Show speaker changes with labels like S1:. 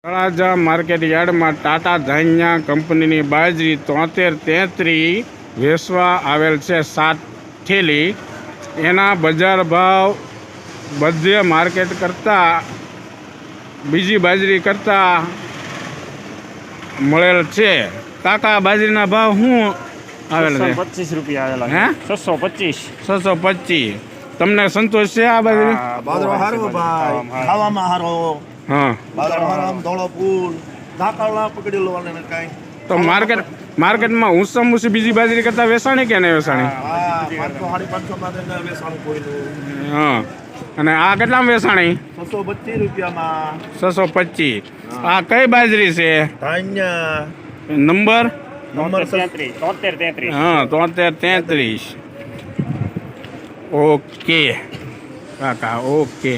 S1: Talaja market યાર્ડમાં ટાટા ધાન્યા કંપનીની બાજરી 73-33 વેચવા આવેલ છે 7 થેલી. એના બજાર ભાવ બધે માર્કેટ કરતાં બીજી બાજરી કરતાં મળેલ છે. કાકા બાજરીના ભાવ શું આવેલ છે?
S2: 25 રૂપિયા આવેલા.
S1: હે
S2: 625.
S1: તમને સંતોષ છે આ બાજરી?
S3: બાજરો હારો ભાઈ, ખાવામાં હારો.
S1: હા,
S3: બાજરો હારો, આમ ધોળો ફૂલ ધાકાળા પકડેલો અને કાંઈ.
S1: તો માર્કેટમાં ઊંચમાં ઊંચી બીજી બાજરી કરતાં વેચાણી કે નહીં વેચાણી?
S3: હા, 500-550 માં તેને વેચાણ કોઈનું.
S1: હા, અને આ કેટલામાં વેચાણી?
S3: 625 રૂપિયામાં.
S1: 625. આ કઈ બાજરી છે?
S3: ધાન્ય
S1: નંબર?
S3: નંબર
S2: 73.
S1: હા, 73-33. ઓકે કાકા, ઓકે.